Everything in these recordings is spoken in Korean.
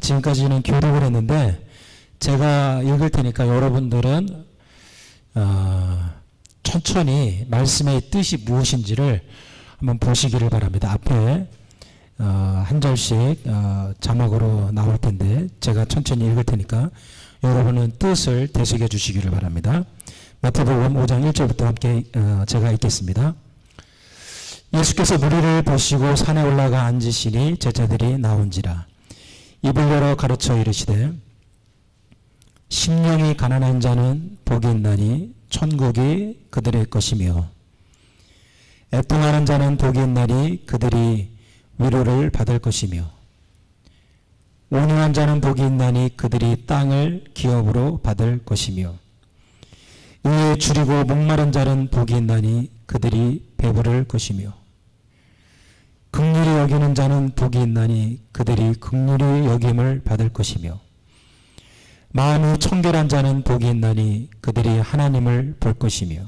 지금까지는 교독을 했는데 제가 읽을 테니까 여러분들은 천천히 말씀의 뜻이 무엇인지를 한번 보시기를 바랍니다. 앞에 한 절씩 자막으로 나올 텐데 제가 천천히 읽을 테니까 여러분은 뜻을 되새겨 주시기를 바랍니다. 마태복음 5장 1절부터 함께 제가 읽겠습니다. 예수께서 무리를 보시고 산에 올라가 앉으시니 제자들이 나온지라. 입을 열어 가르쳐 이르시되 심령이 가난한 자는 복이 있나니 천국이 그들의 것이며 애통하는 자는 복이 있나니 그들이 위로를 받을 것이며 온유한 자는 복이 있나니 그들이 땅을 기업으로 받을 것이며 의에 줄이고 목마른 자는 복이 있나니 그들이 배부를 것이며 긍휼히 여기는 자는 복이 있나니 그들이 긍휼히 여김을 받을 것이며 마음이 청결한 자는 복이 있나니 그들이 하나님을 볼 것이며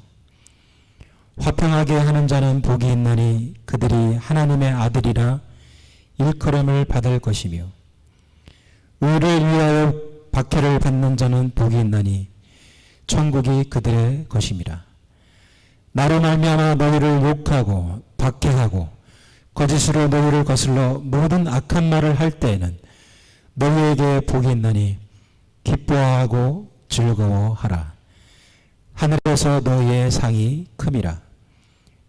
화평하게 하는 자는 복이 있나니 그들이 하나님의 아들이라 일컬음을 받을 것이며 의를 위하여 박해를 받는 자는 복이 있나니 천국이 그들의 것임이라. 나로 말미암아 너희를 욕하고 박해하고 거짓으로 너희를 거슬러 모든 악한 말을 할 때에는 너희에게 복이 있나니 기뻐하고 즐거워하라. 하늘에서 너희의 상이 큼이라.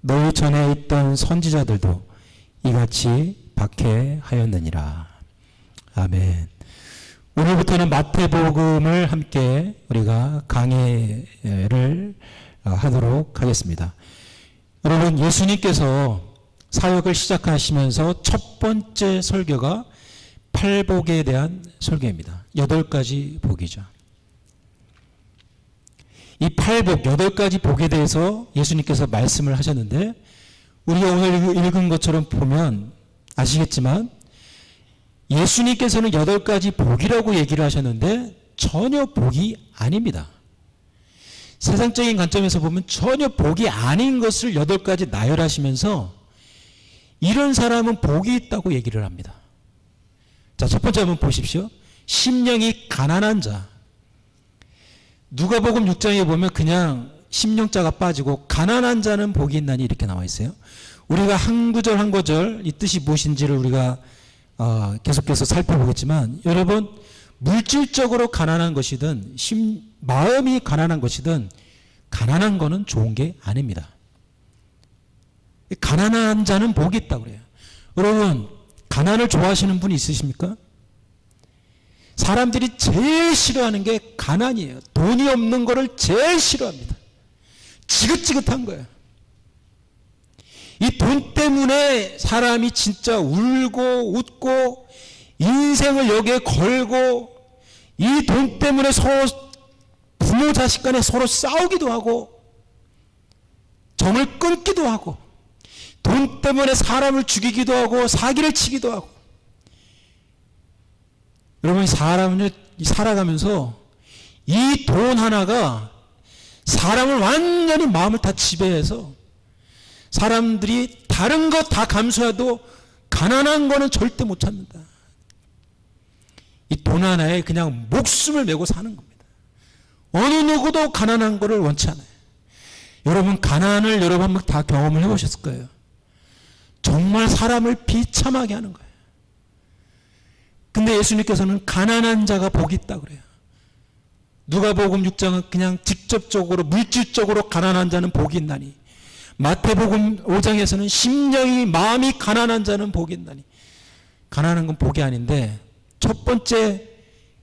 너희 전에 있던 선지자들도 이같이 박해하였느니라. 아멘. 오늘부터는 마태복음을 함께 우리가 강해를 하도록 하겠습니다. 여러분, 예수님께서 사역을 시작하시면서 첫 번째 설교가 팔복에 대한 설교입니다. 8가지 복이죠. 이 팔복, 8가지 복에 대해서 예수님께서 말씀을 하셨는데 우리가 오늘 읽은 것처럼 보면 아시겠지만 예수님께서는 8가지 복이라고 얘기를 하셨는데 전혀 복이 아닙니다. 세상적인 관점에서 보면 전혀 복이 아닌 것을 8가지 나열하시면서 이런 사람은 복이 있다고 얘기를 합니다. 자, 첫 번째 한번 보십시오. 심령이 가난한 자. 누가복음 6장에 보면 그냥 심령자가 빠지고 가난한 자는 복이 있나니 이렇게 나와 있어요. 우리가 한 구절 한 구절 이 뜻이 무엇인지를 우리가 계속해서 살펴보겠지만 여러분, 물질적으로 가난한 것이든 마음이 가난한 것이든 가난한 거는 좋은 게 아닙니다. 가난한 자는 복이 있다고 그래요. 여러분, 가난을 좋아하시는 분이 있으십니까? 사람들이 제일 싫어하는 게 가난이에요. 돈이 없는 거를 제일 싫어합니다. 지긋지긋한 거예요. 이 돈 때문에 사람이 진짜 울고 웃고 인생을 여기에 걸고 이 돈 때문에 서로 부모 자식 간에 서로 싸우기도 하고 정을 끊기도 하고 돈 때문에 사람을 죽이기도 하고 사기를 치기도 하고. 여러분, 사람을 살아가면서 이 돈 하나가 사람을 완전히 마음을 다 지배해서 사람들이 다른 거 다 감수해도 가난한 거는 절대 못 참는다. 이 돈 하나에 그냥 목숨을 메고 사는 겁니다. 어느 누구도 가난한 거를 원치 않아요. 여러분, 가난을 여러분 한번 다 경험을 해보셨을 거예요. 정말 사람을 비참하게 하는 거예요. 근데 예수님께서는 가난한 자가 복이 있다고 그래요. 누가복음 6장은 그냥 직접적으로 물질적으로 가난한 자는 복이 있나니, 마태복음 5장에서는 심령이 마음이 가난한 자는 복이 있나니. 가난한 건 복이 아닌데 첫 번째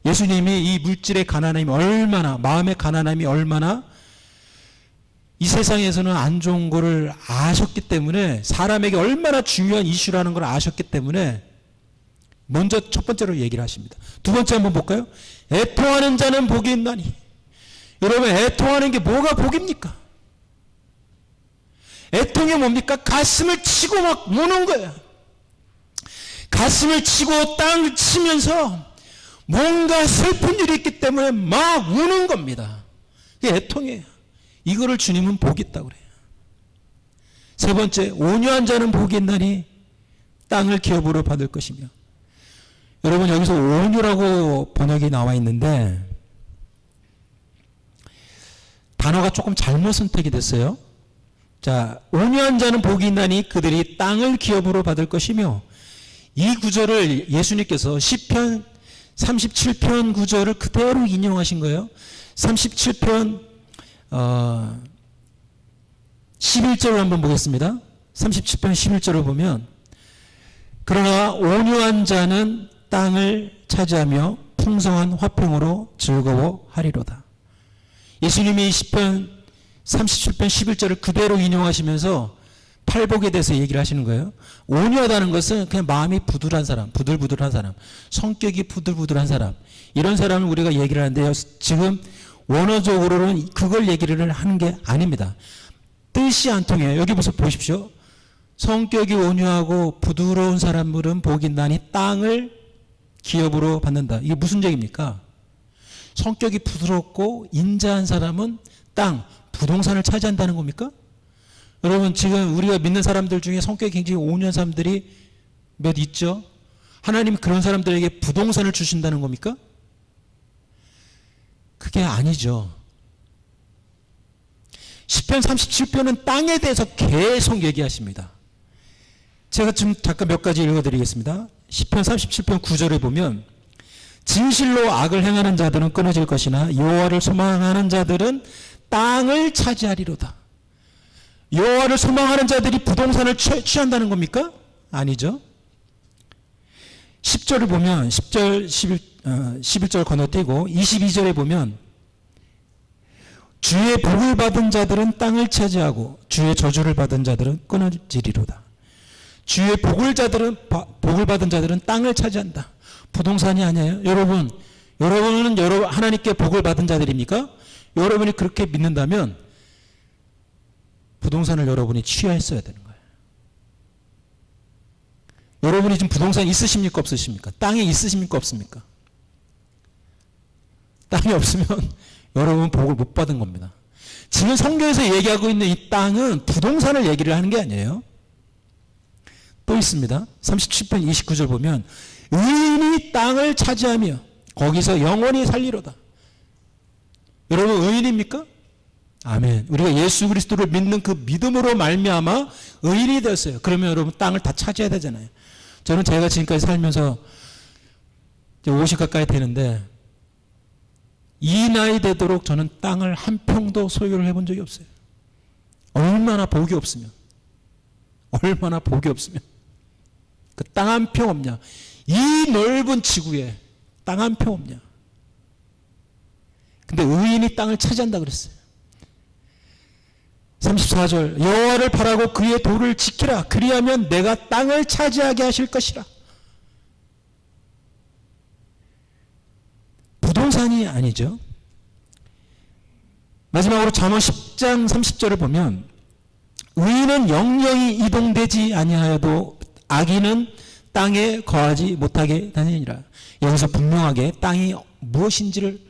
예수님이 이 물질의 가난함이 얼마나, 마음의 가난함이 얼마나 이 세상에서는 안 좋은 거를 아셨기 때문에, 사람에게 얼마나 중요한 이슈라는 걸 아셨기 때문에 먼저 첫 번째로 얘기를 하십니다. 두 번째 한번 볼까요? 애통하는 자는 복이 있나니. 여러분, 애통하는 게 뭐가 복입니까? 애통이 뭡니까? 가슴을 치고 막 우는 거예요. 가슴을 치고 땅을 치면서 뭔가 슬픈 일이 있기 때문에 막 우는 겁니다. 그게 애통이에요. 이거를 주님은 복이 있다고 그래요. 세 번째, 온유한 자는 복이 있나니 땅을 기업으로 받을 것이며. 여러분 여기서 온유라고 번역이 나와 있는데 단어가 조금 잘못 선택이 됐어요. 자, 온유한 자는 복이 있나니 그들이 땅을 기업으로 받을 것이며, 이 구절을 예수님께서 시편 37편 구절을 그대로 인용하신 거예요. 37편 11절을 한번 보겠습니다. 37편 11절을 보면, 그러나 온유한 자는 땅을 차지하며 풍성한 화평으로 즐거워하리로다. 예수님이 시편 37편 11절을 그대로 인용하시면서 팔복에 대해서 얘기를 하시는 거예요. 온유하다는 것은 그냥 마음이 부들한 사람, 부들부들한 사람, 성격이 부들부들한 사람, 이런 사람을 우리가 얘기를 하는데요. 지금 원어적으로는 그걸 얘기를 하는 게 아닙니다. 뜻이 안 통해요. 여기 보십시오. 성격이 온유하고 부드러운 사람들은 복이 있나니 땅을 기업으로 받는다. 이게 무슨 얘기입니까? 성격이 부드럽고 인자한 사람은 땅, 부동산을 차지한다는 겁니까? 여러분, 지금 우리가 믿는 사람들 중에 성격이 굉장히 온유한 사람들이 몇 있죠? 하나님이 그런 사람들에게 부동산을 주신다는 겁니까? 그게 아니죠. 시편 37편은 땅에 대해서 계속 얘기하십니다. 제가 지금 잠깐 몇 가지 읽어드리겠습니다. 시편 37편 9절에 보면, 진실로 악을 행하는 자들은 끊어질 것이나 여호와를 소망하는 자들은 땅을 차지하리로다. 여호와를 소망하는 자들이 부동산을 취한다는 겁니까? 아니죠. 10절을 보면 10절 11절 건너뛰고 22절에 보면, 주의 복을 받은 자들은 땅을 차지하고 주의 저주를 받은 자들은 끊어지리로다. 주의 복을 받은 자들은 땅을 차지한다. 부동산이 아니에요. 여러분은 하나님께 복을 받은 자들입니까? 여러분이 그렇게 믿는다면 부동산을 여러분이 취하했어야 되는 거예요. 여러분이 지금 부동산 있으십니까? 없으십니까? 땅이 있으십니까? 없습니까? 땅이 없으면 여러분 복을 못 받은 겁니다. 지금 성경에서 얘기하고 있는 이 땅은 부동산을 얘기를 하는 게 아니에요. 또 있습니다. 37편 29절 보면, 의인이 땅을 차지하며 거기서 영원히 살리로다. 여러분, 의인입니까? 아멘. 우리가 예수 그리스도를 믿는 그 믿음으로 말미암아 의인이 되었어요. 그러면 여러분 땅을 다 차지해야 되잖아요. 저는 제가 지금까지 살면서 이제 50 가까이 되는데, 이 나이 되도록 저는 땅을 한 평도 소유를 해본 적이 없어요. 얼마나 복이 없으면 그 땅 한 평 없냐? 이 넓은 지구에 땅 한 평 없냐? 근데 의인이 땅을 차지한다 그랬어요. 34절, 여호와를 바라고 그의 도를 지키라. 그리하면 내가 땅을 차지하게 하실 것이라. 부동산이 아니죠. 마지막으로 잠언 10장 30절을 보면, 의인은 영영이 이동되지 아니하여도 악인은 땅에 거하지 못하게 다니니라. 여기서 분명하게 땅이 무엇인지를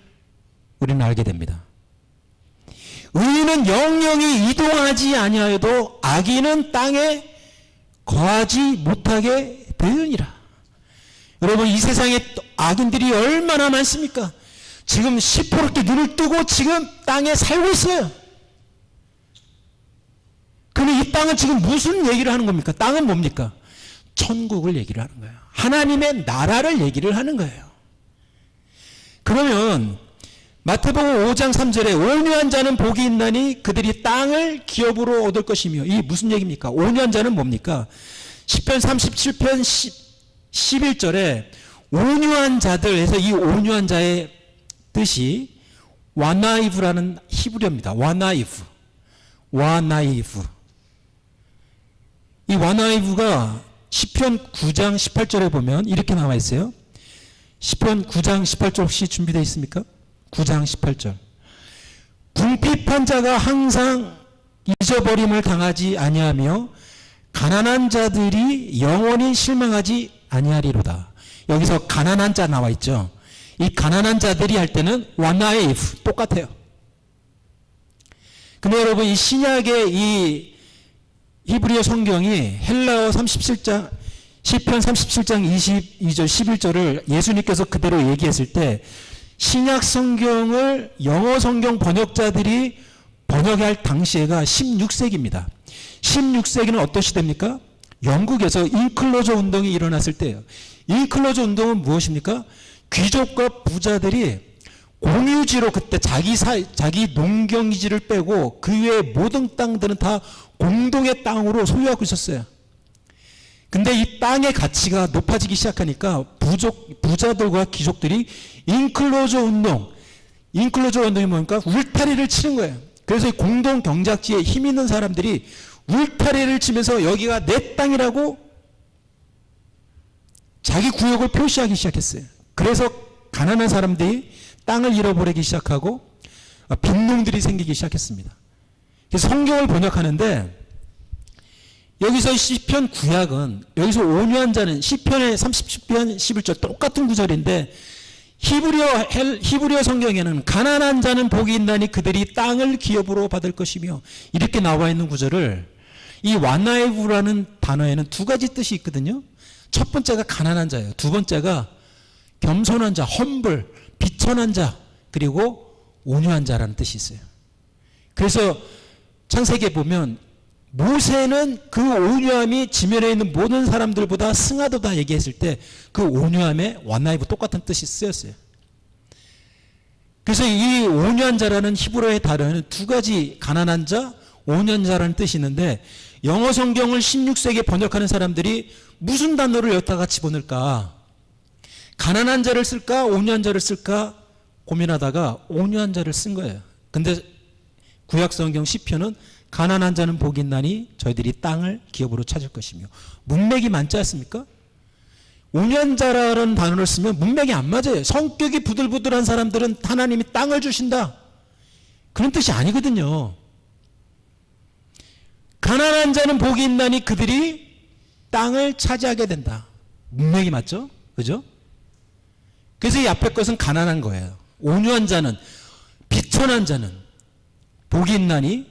우리는 알게 됩니다. 의인은 영영이 이동하지 아니하여도 악인은 땅에 거하지 못하게 되느니라. 여러분, 이 세상에 악인들이 얼마나 많습니까? 지금 시퍼렇게 눈을 뜨고 지금 땅에 살고 있어요. 그럼 이 땅은 지금 무슨 얘기를 하는 겁니까? 땅은 뭡니까? 천국을 얘기를 하는 거예요. 하나님의 나라를 얘기를 하는 거예요. 그러면 마태복음 5장 3절에 온유한 자는 복이 있나니 그들이 땅을 기업으로 얻을 것이며, 이 무슨 얘기입니까? 온유한 자는 뭡니까? 시편 37편 11절에 온유한 자들 해서, 이 온유한 자의 뜻이 와나이브라는 히브리어입니다. 와나이브. 이 와나이브가 시편 9장 18절에 보면 이렇게 나와 있어요. 시편 9장 18절 혹시 준비되어 있습니까? 9장 18절. 궁핍한 자가 항상 잊어버림을 당하지 아니하며 가난한 자들이 영원히 실망하지 아니하리로다. 여기서 가난한 자 나와 있죠. 이 가난한 자들이 할 때는 와나이브 똑같아요. 근데 여러분, 이 신약의 이 히브리어 성경이 헬라어 37장 시편 37장 22절 11절을 예수님께서 그대로 얘기했을 때 신약 성경을 영어 성경 번역자들이 번역할 당시에가 16세기입니다. 16세기는 어떤 시대입니까? 영국에서 인클로저 운동이 일어났을 때예요. 인클로저 운동은 무엇입니까? 귀족과 부자들이 공유지로 그때 자기 농경지를 빼고 그 외의 모든 땅들은 다 공동의 땅으로 소유하고 있었어요. 근데 이 땅의 가치가 높아지기 시작하니까 부자들과 귀족들이 인클로저 운동이 뭡니까? 울타리를 치는 거예요. 그래서 이 공동 경작지에 힘 있는 사람들이 울타리를 치면서 여기가 내 땅이라고 자기 구역을 표시하기 시작했어요. 그래서 가난한 사람들이 땅을 잃어버리기 시작하고 빈농들이 생기기 시작했습니다. 그래서 성경을 번역하는데 여기서 시편 구약은 여기서 온유한 자는 시편의 30편 11절 똑같은 구절인데 히브리어 성경에는 가난한 자는 복이 있나니 그들이 땅을 기업으로 받을 것이며 이렇게 나와 있는 구절을 이 와나이브라는 단어에는 두 가지 뜻이 있거든요. 첫 번째가 가난한 자예요. 두 번째가 겸손한 자, 험블, 비천한 자, 그리고 온유한 자라는 뜻이 있어요. 그래서 창세기에 보면 모세는 그 온유함이 지면에 있는 모든 사람들보다 승하도다 얘기했을 때 그 온유함에 완나이브 똑같은 뜻이 쓰였어요. 그래서 이 온유한 자라는 히브리어의 단어에는 두 가지 가난한 자, 온유한 자라는 뜻이 있는데 영어 성경을 16세기에 번역하는 사람들이 무슨 단어를 여기다가 집어넣을까? 가난한 자를 쓸까? 온유한 자를 쓸까? 고민하다가 온유한 자를 쓴 거예요. 근데 구약 성경 시편은 가난한 자는 복이 있나니 저희들이 땅을 기업으로 찾을 것이며 문맥이 많지 않습니까? 온유한 자라는 단어를 쓰면 문맥이 안 맞아요. 성격이 부들부들한 사람들은 하나님이 땅을 주신다 그런 뜻이 아니거든요. 가난한 자는 복이 있나니 그들이 땅을 차지하게 된다. 문맥이 맞죠? 그죠? 그래서 이 앞에 것은 가난한 거예요. 온유한 자는, 비천한 자는 복이 있나니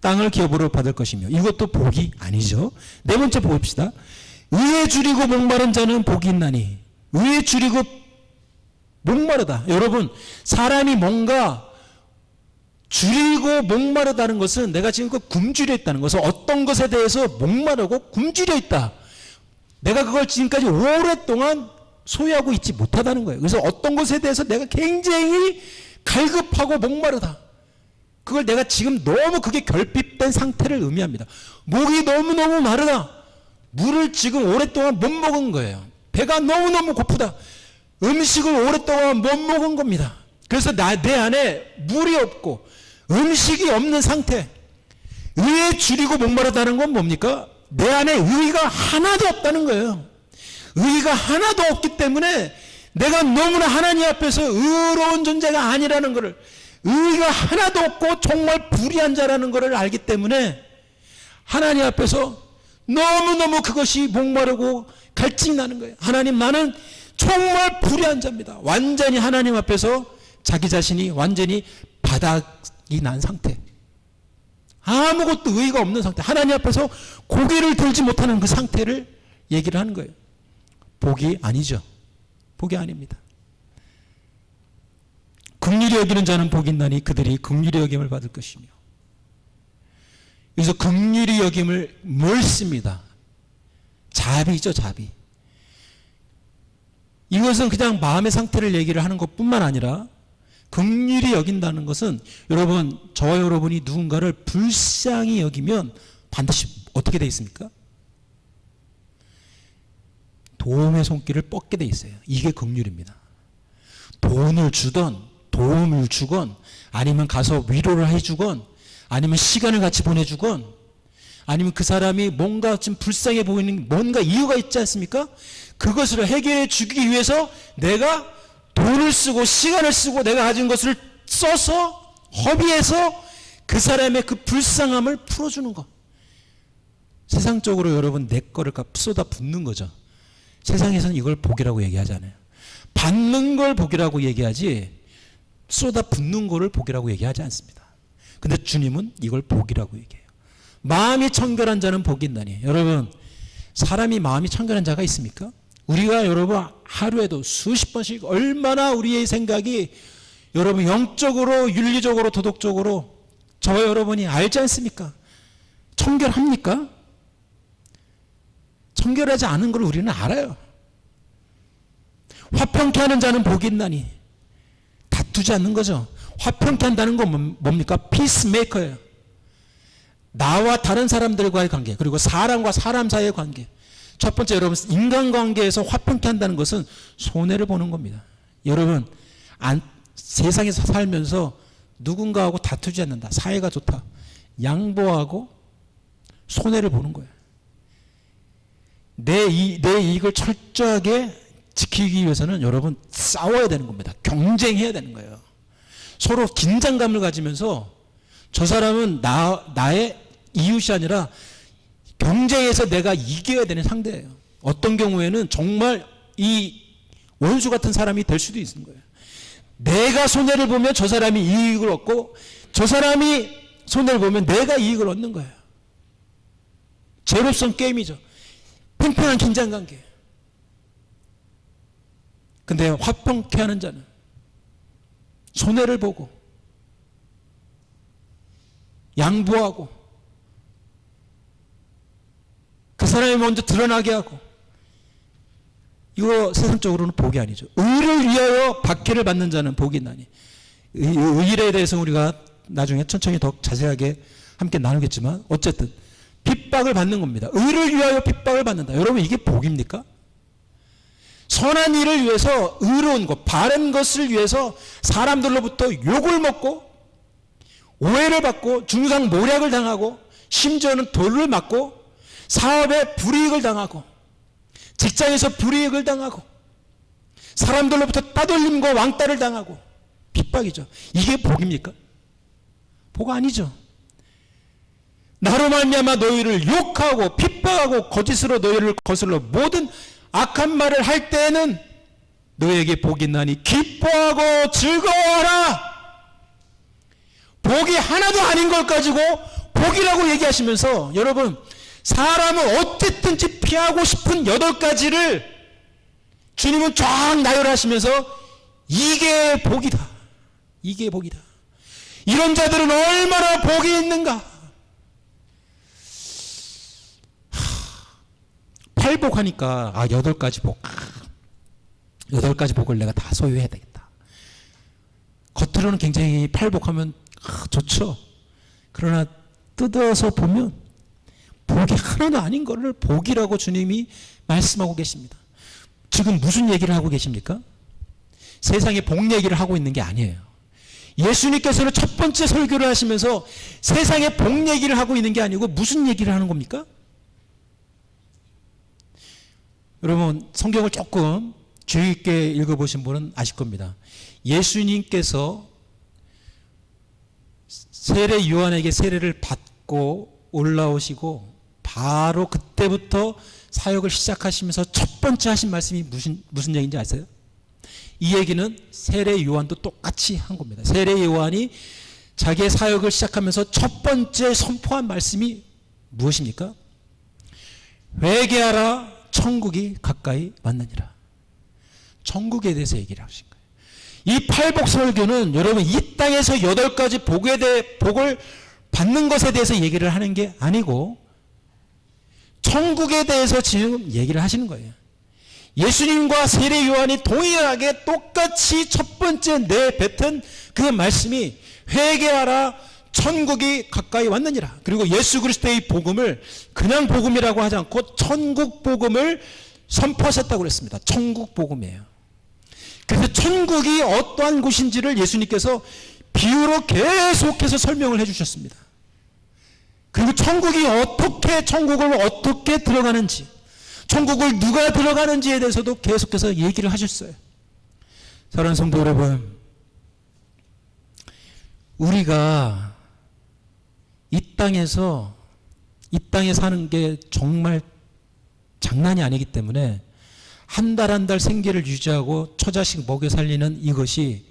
땅을 기업으로 받을 것이며 이것도 복이 아니죠. 네 번째 봅시다. 의에 줄이고 목마른 자는 복이 있나니 의에 줄이고 목마르다. 여러분 사람이 뭔가 줄이고 목마르다는 것은 내가 지금 굶주려 있다는 것은 어떤 것에 대해서 목마르고 굶주려 있다. 내가 그걸 지금까지 오랫동안 소유하고 있지 못하다는 거예요. 그래서 어떤 것에 대해서 내가 굉장히 갈급하고 목마르다. 그걸 내가 지금 너무 그게 결핍된 상태를 의미합니다. 목이 너무너무 마르다. 물을 지금 오랫동안 못 먹은 거예요. 배가 너무너무 고프다. 음식을 오랫동안 못 먹은 겁니다. 그래서 내 안에 물이 없고 음식이 없는 상태. 의에 줄이고 목마르다는 건 뭡니까? 내 안에 의가 하나도 없다는 거예요. 의가 하나도 없기 때문에 내가 너무나 하나님 앞에서 의로운 존재가 아니라는 것을, 의가 하나도 없고 정말 불의한 자라는 것을 알기 때문에 하나님 앞에서 너무너무 그것이 목마르고 갈증이 나는 거예요. 하나님, 나는 정말 불의한 자입니다. 완전히 하나님 앞에서 자기 자신이 완전히 바닥이 난 상태, 아무것도 의의가 없는 상태, 하나님 앞에서 고개를 들지 못하는 그 상태를 얘기를 하는 거예요. 복이 아니죠. 복이 아닙니다. 긍휼히 여기는 자는 복이 있나니 그들이 긍휼히 여김을 받을 것이며. 그래서 긍휼히 여김을 뭘 씁니다. 자비죠, 자비. 이것은 그냥 마음의 상태를 얘기를 하는 것뿐만 아니라 긍휼히 여긴다는 것은 여러분, 저와 여러분이 누군가를 불쌍히 여기면 반드시 어떻게 돼 있습니까? 도움의 손길을 뻗게 돼 있어요. 이게 긍휼입니다. 돈을 주던, 도움을 주건, 아니면 가서 위로를 해주건, 아니면 시간을 같이 보내주건, 아니면 그 사람이 뭔가 좀 불쌍해 보이는 뭔가 이유가 있지 않습니까? 그것을 해결해 주기 위해서 내가 돈을 쓰고 시간을 쓰고 내가 가진 것을 써서 허비해서 그 사람의 그 불쌍함을 풀어주는 것. 세상적으로 여러분 내 거를 쏟아 붓는 거죠. 세상에서는 이걸 복이라고 얘기하잖아요. 받는 걸 복이라고 얘기하지 쏟아 붓는 거를 복이라고 얘기하지 않습니다. 근데 주님은 이걸 복이라고 얘기해요. 마음이 청결한 자는 복이 있나니. 여러분, 사람이 마음이 청결한 자가 있습니까? 우리가 여러분 하루에도 수십 번씩 얼마나 우리의 생각이 여러분 영적으로 윤리적으로 도덕적으로 저 여러분이 알지 않습니까? 청결합니까? 청결하지 않은 걸 우리는 알아요. 화평케 하는 자는 복이 있나니. 다투지 않는 거죠. 화평케 한다는 건 뭡니까? 피스메이커예요. 나와 다른 사람들과의 관계, 그리고 사람과 사람 사이의 관계. 첫 번째, 여러분 인간관계에서 화평케 한다는 것은 손해를 보는 겁니다. 여러분 세상에서 살면서 누군가하고 다투지 않는다, 사이가 좋다, 양보하고 손해를 보는 거예요. 내 이익을 철저하게 지키기 위해서는 여러분 싸워야 되는 겁니다. 경쟁해야 되는 거예요. 서로 긴장감을 가지면서 저 사람은 나의 이웃이 아니라 경쟁에서 내가 이겨야 되는 상대예요. 어떤 경우에는 정말 이 원수 같은 사람이 될 수도 있는 거예요. 내가 손해를 보면 저 사람이 이익을 얻고 저 사람이 손해를 보면 내가 이익을 얻는 거예요. 제로섬 게임이죠. 팽팽한 긴장관계. 근데 화평케 하는 자는 손해를 보고 양보하고 그 사람이 먼저 드러나게 하고, 이거 세상적으로는 복이 아니죠. 의를 위하여 박해를 받는 자는 복이 있나니. 의일에 대해서 우리가 나중에 천천히 더 자세하게 함께 나누겠지만 어쨌든 핍박을 받는 겁니다. 의를 위하여 핍박을 받는다. 여러분 이게 복입니까? 선한 일을 위해서, 의로운 것, 바른 것을 위해서 사람들로부터 욕을 먹고 오해를 받고 중상모략을 당하고 심지어는 돌을 맞고 사업에 불이익을 당하고 직장에서 불이익을 당하고 사람들로부터 따돌림과 왕따를 당하고 핍박이죠. 이게 복입니까? 복 아니죠. 나로 말미암아 너희를 욕하고 핍박하고 거짓으로 너희를 거슬러 모든 악한 말을 할 때에는 너희에게 복이 있나니 기뻐하고 즐거워하라. 복이 하나도 아닌 걸 가지고 복이라고 얘기하시면서, 여러분 사람은 어쨌든지 피하고 싶은 8가지를 주님은 쫙 나열하시면서 이게 복이다, 이게 복이다. 이런 자들은 얼마나 복이 있는가. 팔복하니까 8가지 복, 8가지 복을 내가 다 소유해야 되겠다. 겉으로는 굉장히 팔복하면 좋죠. 그러나 뜯어서 보면 복이 하나도 아닌 것을 복이라고 주님이 말씀하고 계십니다. 지금 무슨 얘기를 하고 계십니까? 세상에 복 얘기를 하고 있는 게 아니에요. 예수님께서는 첫 번째 설교를 하시면서 세상에 복 얘기를 하고 있는 게 아니고 무슨 얘기를 하는 겁니까? 여러분 성경을 조금 주의 있게 읽어보신 분은 아실 겁니다. 예수님께서 세례 요한에게 세례를 받고 올라오시고 바로 그때부터 사역을 시작하시면서 첫 번째 하신 말씀이 무슨 얘기인지 아세요? 이 얘기는 세례 요한도 똑같이 한 겁니다. 세례 요한이 자기의 사역을 시작하면서 첫 번째 선포한 말씀이 무엇입니까? 회개하라, 천국이 가까이 왔느니라. 천국에 대해서 얘기를 하신 거예요. 이 팔복 설교는 여러분 이 땅에서 8가지 복을 받는 것에 대해서 얘기를 하는 게 아니고 천국에 대해서 지금 얘기를 하시는 거예요. 예수님과 세례 요한이 동일하게 똑같이 첫 번째 내뱉은 그 말씀이 회개하라, 천국이 가까이 왔느니라. 그리고 예수 그리스도의 복음을 그냥 복음이라고 하지 않고 천국 복음을 선포하셨다고 그랬습니다. 천국 복음이에요. 그래서 천국이 어떠한 곳인지를 예수님께서 비유로 계속해서 설명을 해주셨습니다. 그리고 천국을 어떻게 들어가는지, 천국을 누가 들어가는지에 대해서도 계속해서 얘기를 하셨어요. 사랑하는 성도 여러분, 우리가 이 땅에 사는 게 정말 장난이 아니기 때문에 한 달 한 달 생계를 유지하고 처자식 먹여 살리는 이것이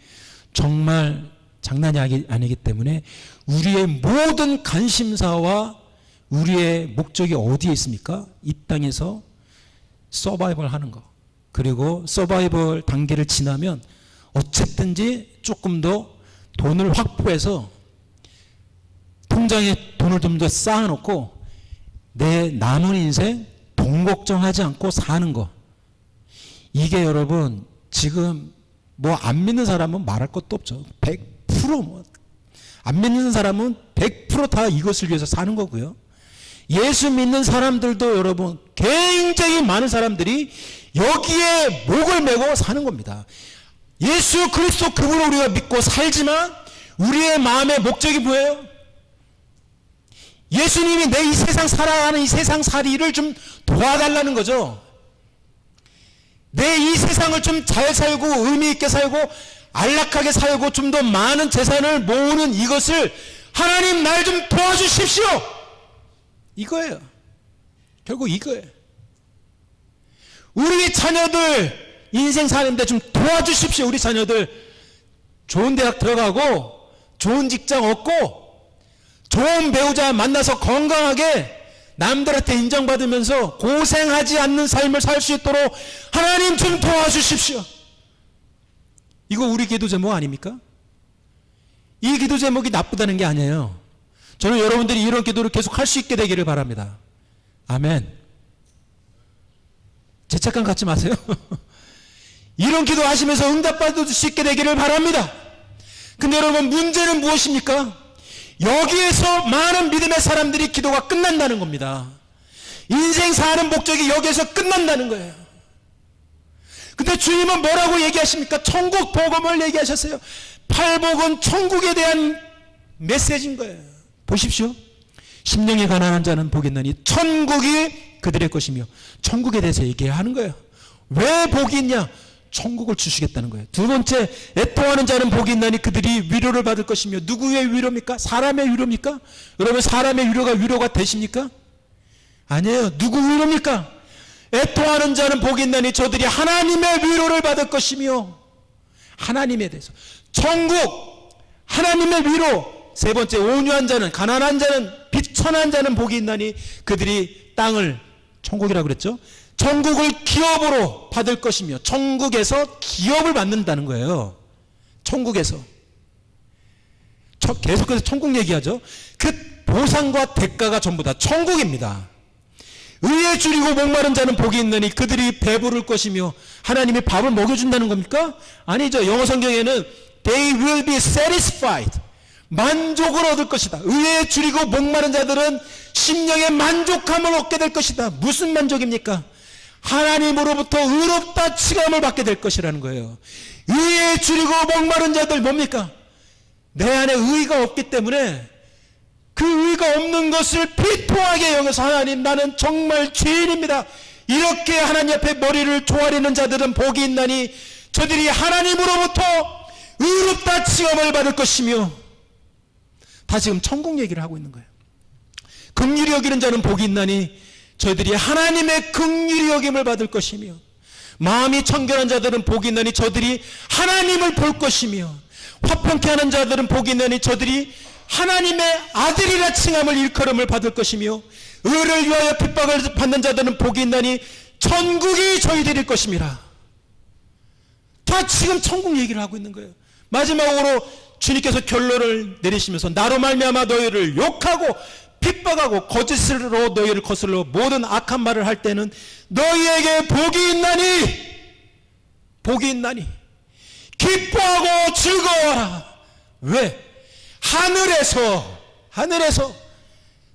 정말 장난이 아니기 때문에 우리의 모든 관심사와 우리의 목적이 어디에 있습니까? 이 땅에서 서바이벌 하는 거. 그리고 서바이벌 단계를 지나면 어쨌든지 조금 더 돈을 확보해서 통장에 돈을 좀 더 쌓아놓고 내 남은 인생 돈 걱정하지 않고 사는 거. 이게 여러분 지금 뭐 안 믿는 사람은 말할 것도 없죠. 100% 뭐 안 믿는 사람은 100% 다 이것을 위해서 사는 거고요. 예수 믿는 사람들도 여러분 굉장히 많은 사람들이 여기에 목을 메고 사는 겁니다. 예수 그리스도 그분을 우리가 믿고 살지만 우리의 마음의 목적이 뭐예요? 예수님이 내 이 세상 살아가는 이 세상 살이를 좀 도와달라는 거죠. 내 이 세상을 좀 잘 살고 의미 있게 살고 안락하게 살고 좀 더 많은 재산을 모으는 이것을 하나님 날 좀 도와주십시오. 이거예요. 결국 이거예요. 우리 자녀들 인생 사는데 좀 도와주십시오. 우리 자녀들 좋은 대학 들어가고 좋은 직장 얻고 좋은 배우자 만나서 건강하게 남들한테 인정받으면서 고생하지 않는 삶을 살 수 있도록 하나님 좀 도와주십시오. 이거 우리 기도 제목 아닙니까? 이 기도 제목이 나쁘다는 게 아니에요. 저는 여러분들이 이런 기도를 계속 할 수 있게 되기를 바랍니다. 아멘. 제 착각 갖지 마세요. 이런 기도 하시면서 응답받을 수 있게 되기를 바랍니다. 근데 여러분 문제는 무엇입니까? 여기에서 많은 믿음의 사람들이 기도가 끝난다는 겁니다. 인생 사는 목적이 여기에서 끝난다는 거예요. 근데 주님은 뭐라고 얘기하십니까? 천국 복음을 얘기하셨어요. 팔복은 천국에 대한 메시지인 거예요. 보십시오. 심령이 가난한 자는 복이 있나니 천국이 그들의 것이며 천국에 대해서 얘기하는 거예요. 왜 복이 있냐? 천국을 주시겠다는 거예요. 두 번째, 애통하는 자는 복이 있나니 그들이 위로를 받을 것이며 누구의 위로입니까? 사람의 위로입니까? 여러분 사람의 위로가 되십니까? 아니에요. 누구 위로입니까? 애통하는 자는 복이 있나니 저들이 하나님의 위로를 받을 것이며 하나님에 대해서 천국 하나님의 위로. 세 번째, 온유한 자는 가난한 자는 비천한 자는 복이 있나니 그들이 땅을 천국이라고 그랬죠. 천국을 기업으로 받을 것이며 천국에서 기업을 받는다는 거예요. 천국에서 계속해서 천국 얘기하죠. 그 보상과 대가가 전부 다 천국입니다. 의에 줄이고 목마른 자는 복이 있느니 그들이 배부를 것이며 하나님이 밥을 먹여준다는 겁니까? 아니죠. 영어 성경에는 They will be satisfied. 만족을 얻을 것이다. 의에 줄이고 목마른 자들은 심령의 만족함을 얻게 될 것이다. 무슨 만족입니까? 하나님으로부터 의롭다 칭함을 받게 될 것이라는 거예요. 의에 줄이고 목마른 자들 뭡니까? 내 안에 의가 없기 때문에 그 의가 없는 것을 비통하게 여겨서 하나님 나는 정말 죄인입니다. 이렇게 하나님 앞에 머리를 조아리는 자들은 복이 있나니 저들이 하나님으로부터 의롭다 칭함을 받을 것이며 다 지금 천국 얘기를 하고 있는 거예요. 긍휼히 여기는 자는 복이 있나니 저희들이 하나님의 긍휼히 여김을 받을 것이며 마음이 청결한 자들은 복이 있나니 저들이 하나님을 볼 것이며 화평케 하는 자들은 복이 있나니 저들이 하나님의 아들이라 칭함을 일컬음을 받을 것이며 의를 위하여 핍박을 받는 자들은 복이 있나니 천국이 저희들일 것임이라. 다 지금 천국 얘기를 하고 있는 거예요. 마지막으로 주님께서 결론을 내리시면서 나로 말미암아 너희를 욕하고 핍박하고 거짓으로 너희를 거슬러 모든 악한 말을 할 때는 너희에게 복이 있나니 기뻐하고 즐거워하라. 왜? 하늘에서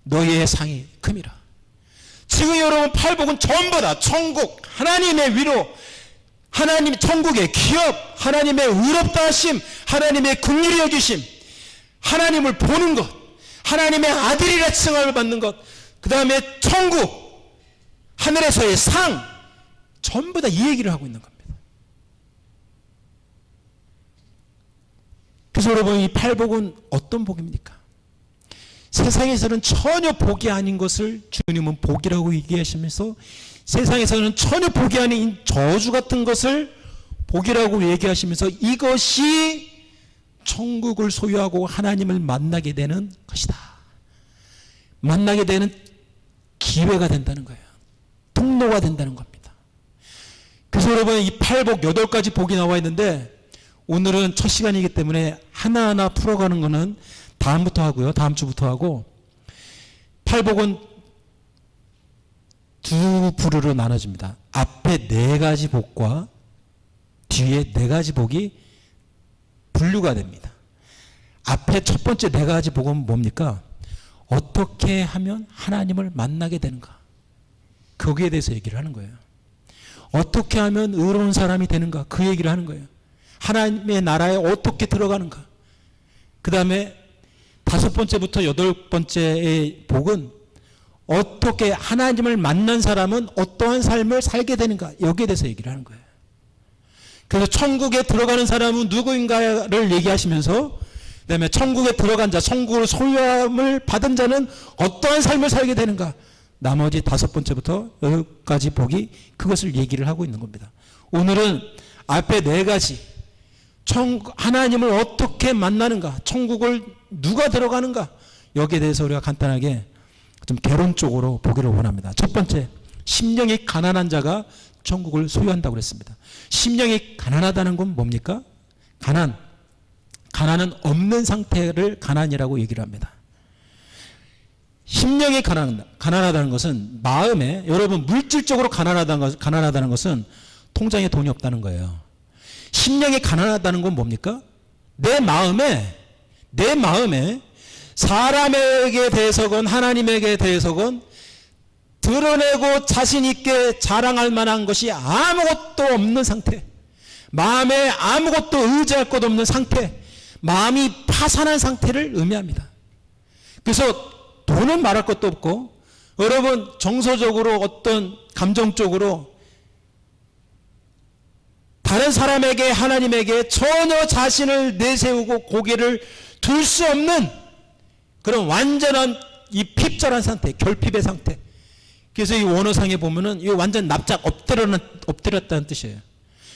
너희의 상이 큼이라. 지금 여러분 팔복은 전부 다 천국, 하나님의 위로, 하나님 천국의 기업, 하나님의 의롭다 하심, 하나님의 긍휼히 여기심, 하나님을 보는 것, 하나님의 아들이라 칭함을 받는 것, 그 다음에 천국, 하늘에서의 상, 전부 다 이 얘기를 하고 있는 겁니다. 그래서 여러분 이 팔복은 어떤 복입니까? 세상에서는 전혀 복이 아닌 것을 주님은 복이라고 얘기하시면서 세상에서는 전혀 복이 아닌 저주 같은 것을 복이라고 얘기하시면서 이것이 천국을 소유하고 하나님을 만나게 되는 것이다. 만나게 되는 기회가 된다는 거예요. 통로가 된다는 겁니다. 그래서 여러분 이 팔복 8가지 복이 나와 있는데 오늘은 첫 시간이기 때문에 하나하나 풀어가는 거는 다음부터 하고요. 다음 주부터 하고 팔복은 두 부류로 나눠집니다. 앞에 4가지 복과 뒤에 4가지 복이 분류가 됩니다. 앞에 첫 번째 4가지 복은 뭡니까? 어떻게 하면 하나님을 만나게 되는가? 거기에 대해서 얘기를 하는 거예요. 어떻게 하면 의로운 사람이 되는가? 그 얘기를 하는 거예요. 하나님의 나라에 어떻게 들어가는가? 그 다음에 5번째부터 8번째의 복은 어떻게 하나님을 만난 사람은 어떠한 삶을 살게 되는가? 여기에 대해서 얘기를 하는 거예요. 그래서 천국에 들어가는 사람은 누구인가를 얘기하시면서 그 다음에 천국에 들어간 자, 천국을 소유함을 받은 자는 어떠한 삶을 살게 되는가? 나머지 5번째부터 10가지 복이 그것을 얘기를 하고 있는 겁니다. 오늘은 앞에 4가지 하나님을 어떻게 만나는가, 천국을 누가 들어가는가, 여기에 대해서 우리가 간단하게 좀 개론적으로 보기를 원합니다. 첫 번째, 심령이 가난한 자가 천국을 소유한다고 그랬습니다. 심령이 가난하다는 건 뭡니까? 가난은 없는 상태를 가난이라고 얘기를 합니다. 심령이 가난하다는 것은 마음에, 여러분 물질적으로 가난하다는 것은 통장에 돈이 없다는 거예요. 심령이 가난하다는 건 뭡니까? 내 마음에 사람에게 대해서건 하나님에게 대해서건 드러내고 자신 있게 자랑할 만한 것이 아무것도 없는 상태, 마음에 아무것도 의지할 것 없는 상태, 마음이 파산한 상태를 의미합니다. 그래서 돈은 말할 것도 없고, 여러분 정서적으로 어떤 감정적으로 다른 사람에게 하나님에게 전혀 자신을 내세우고 고개를 둘 수 없는 그런 완전한 이 핍절한 상태, 결핍의 상태. 그래서 이 원어상에 보면은 이 완전 납작 엎드렸다는 뜻이에요.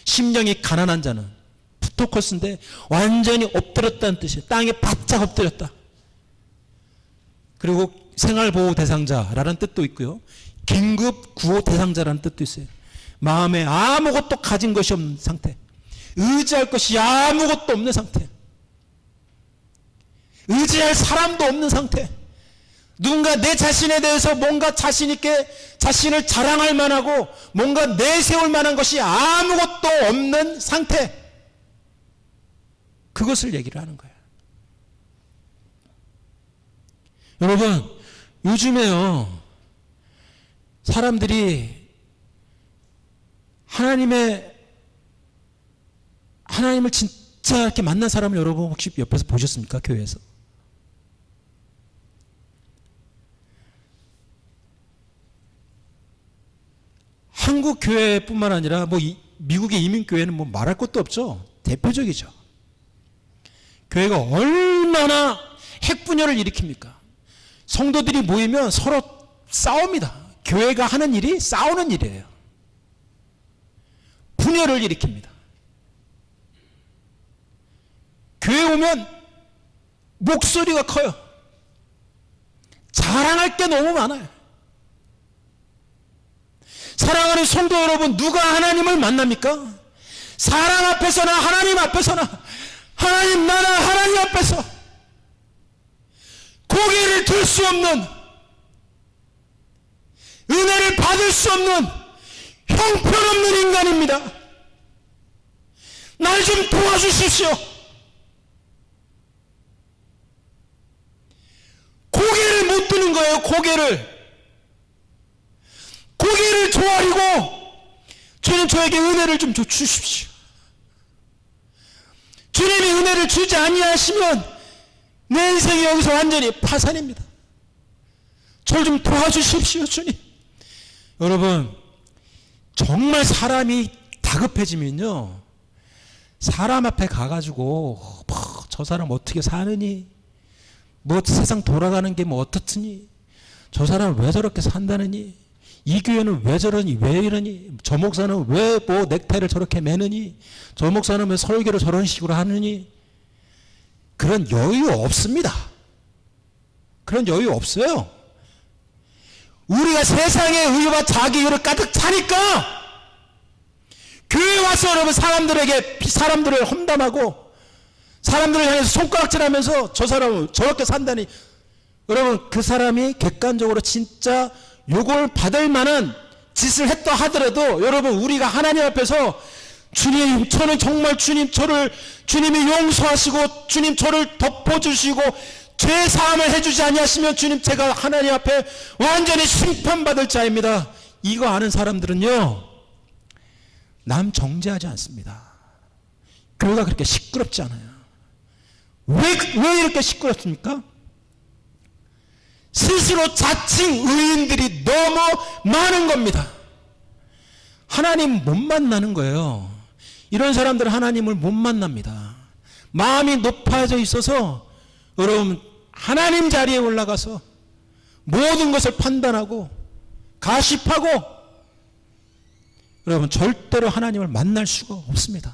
심령이 가난한 자는 푸토커스인데 완전히 엎드렸다는 뜻이에요. 땅에 바짝 엎드렸다. 그리고 생활보호 대상자라는 뜻도 있고요. 긴급 구호 대상자라는 뜻도 있어요. 마음에 아무것도 가진 것이 없는 상태, 의지할 것이 아무것도 없는 상태, 의지할 사람도 없는 상태, 누군가 내 자신에 대해서 뭔가 자신 있게 자신을 자랑할 만하고 뭔가 내세울 만한 것이 아무것도 없는 상태, 그것을 얘기를 하는 거예요. 여러분 요즘에요, 사람들이 하나님을 진짜 이렇게 만난 사람을 여러분 혹시 옆에서 보셨습니까? 교회에서. 한국 교회뿐만 아니라 미국의 이민교회는 말할 것도 없죠. 대표적이죠. 교회가 얼마나 핵분열을 일으킵니까? 성도들이 모이면 서로 싸웁니다. 교회가 하는 일이 싸우는 일이에요. 분열을 일으킵니다. 교회 오면 목소리가 커요. 자랑할 게 너무 많아요. 사랑하는 성도 여러분, 누가 하나님을 만납니까? 사람 앞에서나 하나님 앞에서나, 하나님 나라 하나님 앞에서 고개를 들 수 없는, 은혜를 받을 수 없는 형편없는 인간입니다. 날 좀 도와주십시오. 고개를 못 드는 거예요. 고개를 조아리고 주님 저에게 은혜를 좀 주십시오. 주님이 은혜를 주지 아니하시면 내 인생이 여기서 완전히 파산입니다. 저를 좀 도와주십시오, 주님. 여러분 정말 사람이 다급해지면요, 사람 앞에 가가지고 저 사람 어떻게 사느니, 세상 돌아가는 게 어떻으니, 저 사람은 왜 저렇게 산다느니, 이 교회는 왜 저러니, 왜 이러니, 저 목사는 왜 넥타이를 저렇게 매느니, 저 목사는 왜 설교를 저런 식으로 하느니, 그런 여유 없습니다. 그런 여유 없어요. 우리가 세상의 의와 자기의를 가득 차니까 교회 와서 여러분 사람들을 험담하고 사람들을 향해서 손가락질하면서 저 사람은 저렇게 산다니, 여러분 그 사람이 객관적으로 진짜 욕을 받을 만한 짓을 했다 하더라도 여러분 우리가 하나님 앞에서 주님, 저는 정말 주님이 용서하시고 주님 저를 덮어주시고 죄 사함을 해주지 아니하시면 주님 제가 하나님 앞에 완전히 심판받을 자입니다, 이거 아는 사람들은요 남 정죄하지 않습니다. 교회가 그렇게 시끄럽지 않아요. 왜 이렇게 시끄럽습니까? 스스로 자칭 의인들이 너무 많은 겁니다. 하나님 못 만나는 거예요. 이런 사람들은 하나님을 못 만납니다. 마음이 높아져 있어서 여러분 하나님 자리에 올라가서 모든 것을 판단하고 가십하고 여러분 절대로 하나님을 만날 수가 없습니다.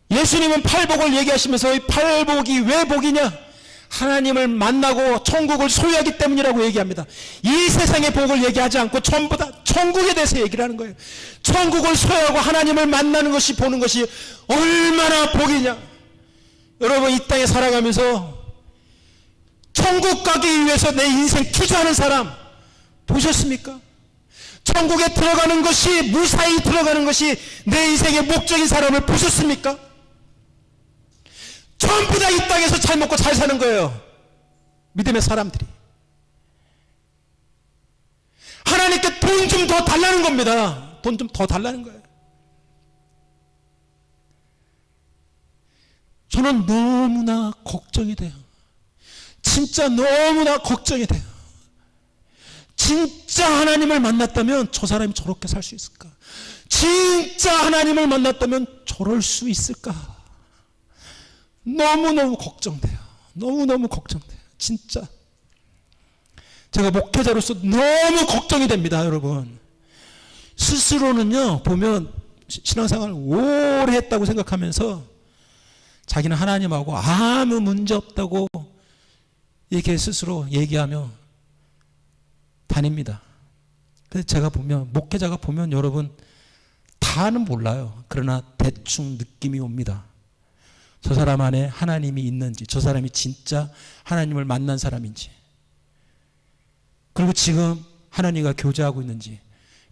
예수님은 팔복을 얘기하시면서 이 팔복이 왜 복이냐? 하나님을 만나고 천국을 소유하기 때문이라고 얘기합니다. 이 세상의 복을 얘기하지 않고 전부 다 천국에 대해서 얘기를 하는 거예요. 천국을 소유하고 하나님을 만나는 것이, 보는 것이 얼마나 복이냐. 여러분 이 땅에 살아가면서 천국 가기 위해서 내 인생 투자하는 사람 보셨습니까? 천국에 들어가는 것이, 무사히 들어가는 것이 내 인생의 목적인 사람을 보셨습니까? 전부 다 이 땅에서 잘 먹고 잘 사는 거예요. 믿음의 사람들이. 하나님께 돈 좀 더 달라는 겁니다. 돈 좀 더 달라는 거예요. 저는 너무나 걱정이 돼요. 진짜 너무나 걱정이 돼요. 진짜 하나님을 만났다면 저 사람이 저렇게 살 수 있을까? 진짜 하나님을 만났다면 저럴 수 있을까? 너무너무 걱정돼요. 너무너무 걱정돼요. 진짜. 제가 목회자로서 너무 걱정이 됩니다, 여러분. 스스로는요, 보면 신앙생활을 오래 했다고 생각하면서 자기는 하나님하고 아무 문제 없다고 이렇게 스스로 얘기하며 다닙니다. 그래서 제가 보면, 목회자가 보면 여러분 다는 몰라요. 그러나 대충 느낌이 옵니다. 저 사람 안에 하나님이 있는지, 저 사람이 진짜 하나님을 만난 사람인지, 그리고 지금 하나님과 교제하고 있는지.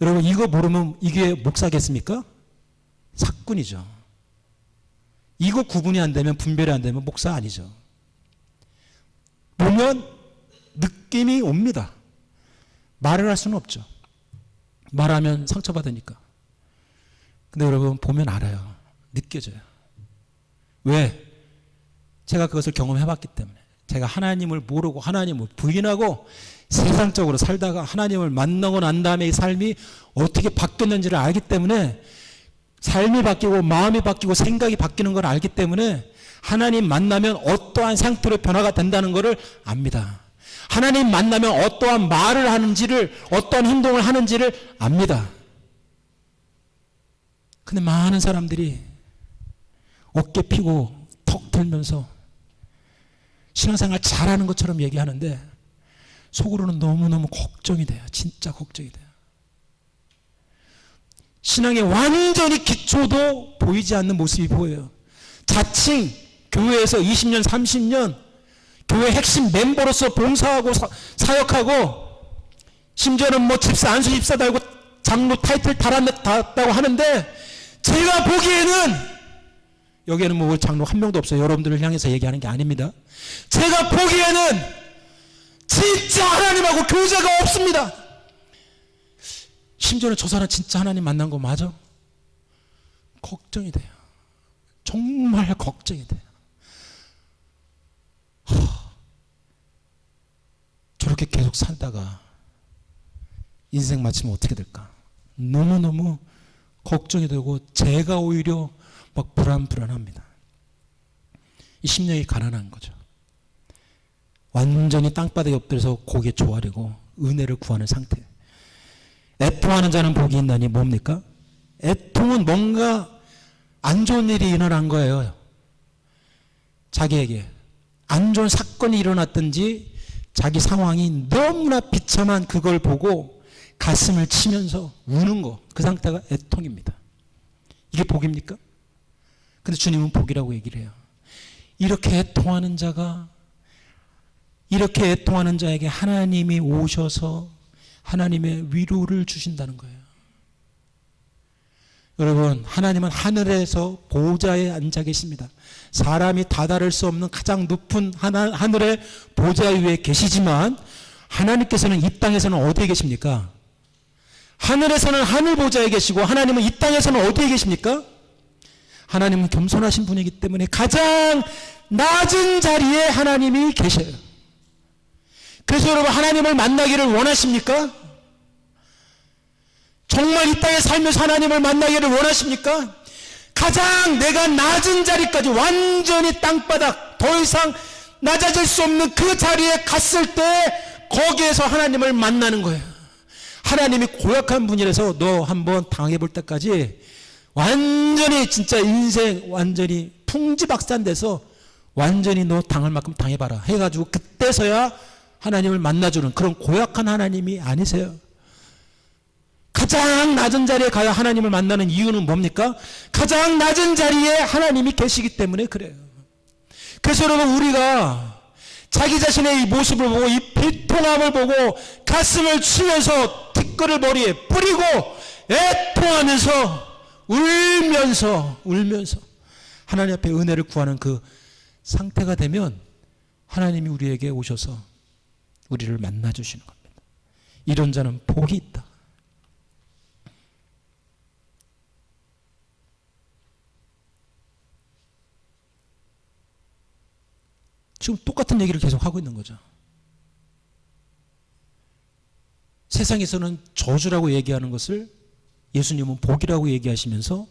여러분 이거 모르면 이게 목사겠습니까? 사꾼이죠. 이거 구분이 안 되면, 분별이 안 되면 목사 아니죠. 보면 느낌이 옵니다. 말을 할 수는 없죠. 말하면 상처받으니까. 근데 여러분 보면 알아요. 느껴져요. 왜? 제가 그것을 경험해봤기 때문에. 제가 하나님을 모르고 하나님을 부인하고 세상적으로 살다가 하나님을 만나고 난 다음에 이 삶이 어떻게 바뀌었는지를 알기 때문에, 삶이 바뀌고 마음이 바뀌고 생각이 바뀌는 걸 알기 때문에 하나님 만나면 어떠한 상태로 변화가 된다는 것을 압니다. 하나님 만나면 어떠한 말을 하는지를, 어떠한 행동을 하는지를 압니다. 근데 많은 사람들이 어깨 피고 턱 들면서 신앙생활 잘하는 것처럼 얘기하는데 속으로는 너무너무 걱정이 돼요. 진짜 걱정이 돼요. 신앙의 완전히 기초도 보이지 않는 모습이 보여요. 자칭 교회에서 20년, 30년 교회 핵심 멤버로서 봉사하고 사역하고, 심지어는 뭐 집사, 안수 집사 달고 장로 타이틀 달았다고 하는데, 제가 보기에는, 여기에는 뭐 장로 한 명도 없어요. 여러분들을 향해서 얘기하는 게 아닙니다. 제가 보기에는 진짜 하나님하고 교제가 없습니다. 심지어는 저 사람 진짜 하나님 만난 거 맞아? 걱정이 돼요. 정말 걱정이 돼요. 저렇게 계속 살다가 인생 마치면 어떻게 될까? 너무너무 걱정이 되고 제가 오히려 막 불안합니다. 이 심령이 가난한 거죠. 완전히 땅바닥에 엎드려서 고개 조아리고 은혜를 구하는 상태. 애통하는 자는 복이 있나니 뭡니까? 애통은 뭔가 안 좋은 일이 일어난 거예요. 자기에게 안 좋은 사건이 일어났든지 자기 상황이 너무나 비참한 그걸 보고 가슴을 치면서 우는 거, 그 상태가 애통입니다. 이게 복입니까? 근데 주님은 복이라고 얘기를 해요. 이렇게 애통하는 자에게 하나님이 오셔서 하나님의 위로를 주신다는 거예요. 여러분, 하나님은 하늘에서 보좌에 앉아 계십니다. 사람이 다다를 수 없는 가장 높은 하늘의 보좌 위에 계시지만 하나님께서는 이 땅에서는 어디에 계십니까? 하늘에서는 하늘 보좌에 계시고 하나님은 이 땅에서는 어디에 계십니까? 하나님은 겸손하신 분이기 때문에 가장 낮은 자리에 하나님이 계셔요. 그래서 여러분, 하나님을 만나기를 원하십니까? 정말 이 땅에 살면서 하나님을 만나기를 원하십니까? 가장 내가 낮은 자리까지, 완전히 땅바닥, 더 이상 낮아질 수 없는 그 자리에 갔을 때 거기에서 하나님을 만나는 거예요. 하나님이 고약한 분이라서 너 한번 당해볼 때까지 완전히 진짜 인생 완전히 풍지박산돼서 완전히 너 당할 만큼 당해봐라 해가지고 그때서야 하나님을 만나주는 그런 고약한 하나님이 아니세요. 가장 낮은 자리에 가야 하나님을 만나는 이유는 뭡니까? 가장 낮은 자리에 하나님이 계시기 때문에 그래요. 그래서 여러분, 우리가 자기 자신의 이 모습을 보고 이 비통함을 보고 가슴을 치면서 티끌을 머리에 뿌리고 애통하면서 울면서 하나님 앞에 은혜를 구하는 그 상태가 되면 하나님이 우리에게 오셔서 우리를 만나주시는 겁니다. 이런 자는 복이 있다. 지금 똑같은 얘기를 계속 하고 있는 거죠. 세상에서는 저주라고 얘기하는 것을 예수님은 복이라고 얘기하시면서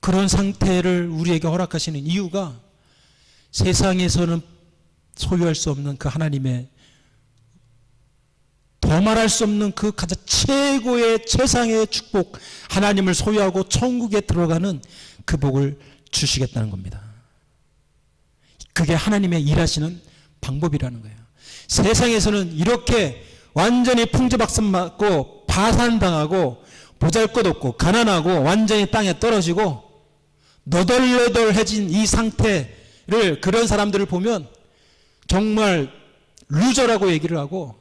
그런 상태를 우리에게 허락하시는 이유가 세상에서는 소유할 수 없는 그 하나님의, 더 말할 수 없는 그 가장 최고의 최상의 축복, 하나님을 소유하고 천국에 들어가는 그 복을 주시겠다는 겁니다. 그게 하나님의 일하시는 방법이라는 거예요. 세상에서는 이렇게 완전히 풍지박산 맞고 파산당하고 보잘것없고 가난하고 완전히 땅에 떨어지고 너덜너덜해진 이 상태를, 그런 사람들을 보면 정말 루저라고 얘기를 하고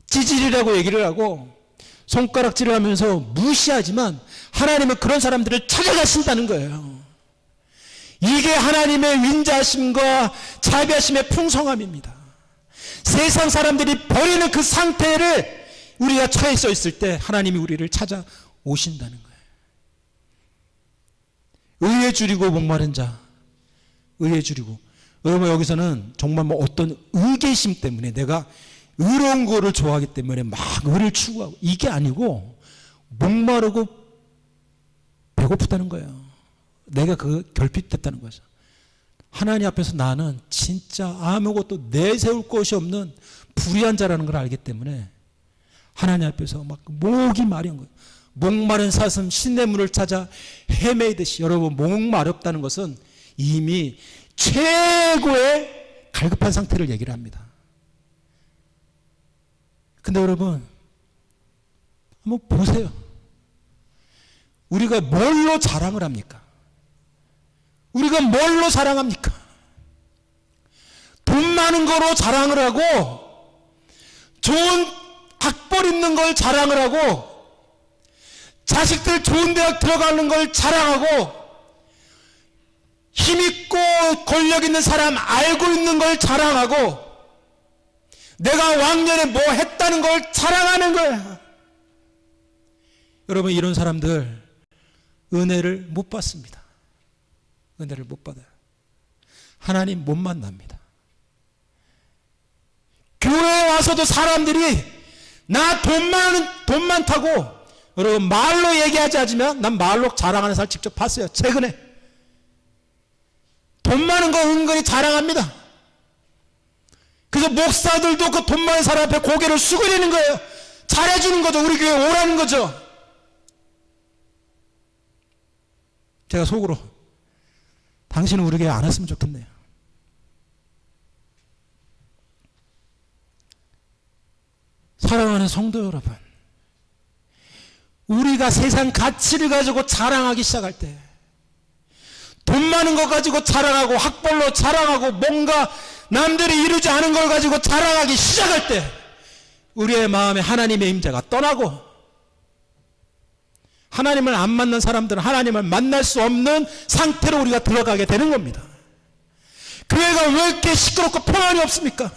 찌질이라고 얘기를 하고 손가락질을 하면서 무시하지만 하나님은 그런 사람들을 찾아가신다는 거예요. 이게 하나님의 윈자하심과 자비하심의 풍성함입니다. 세상 사람들이 버리는 그 상태를 우리가 처해 있을 때 하나님이 우리를 찾아오신다는 거예요. 의에 줄이고 목마른 자, 의에 줄이고. 여러분, 여기서는 정말 뭐 어떤 의계심 때문에 내가 의로운 거를 좋아하기 때문에 막 의를 추구하고, 이게 아니고 목마르고 배고프다는 거예요. 내가 그 결핍됐다는 거죠. 하나님 앞에서 나는 진짜 아무것도 내세울 것이 없는 불의한 자라는 걸 알기 때문에 하나님 앞에서 막 목이 마른 거예요. 목마른 사슴 시냇물을 찾아 헤매이듯이. 여러분, 목마렵다는 것은 이미 최고의 갈급한 상태를 얘기를 합니다. 근데 여러분, 한번 보세요. 우리가 뭘로 자랑을 합니까? 우리가 뭘로 자랑합니까? 돈 많은 거로 자랑을 하고, 좋은 학벌 있는 걸 자랑을 하고, 자식들 좋은 대학 들어가는 걸 자랑하고, 힘있고 권력 있는 사람 알고 있는 걸 자랑하고, 내가 왕년에 뭐 했다는 걸 자랑하는 거야. 여러분, 이런 사람들 은혜를 못 받습니다. 은혜를 못 받아요. 하나님 못 만납니다. 교회에 와서도 사람들이 나 돈 많다고, 여러분, 말로 얘기하지 않지만 난 말로 자랑하는 사람 직접 봤어요. 최근에 돈 많은 거 은근히 자랑합니다. 그래서 목사들도 그 돈 많은 사람 앞에 고개를 숙이는 거예요. 잘해주는 거죠. 우리 교회 오라는 거죠. 제가 속으로 당신은 우리 교회 안 왔으면 좋겠네요. 사랑하는 성도 여러분, 우리가 세상 가치를 가지고 자랑하기 시작할 때, 돈 많은 거 가지고 자랑하고 학벌로 자랑하고 뭔가 남들이 이루지 않은 걸 가지고 자랑하기 시작할 때 우리의 마음에 하나님의 임재가 떠나고, 하나님을 안 만난 사람들은 하나님을 만날 수 없는 상태로 우리가 들어가게 되는 겁니다. 교회가 왜 이렇게 시끄럽고 평안이 없습니까?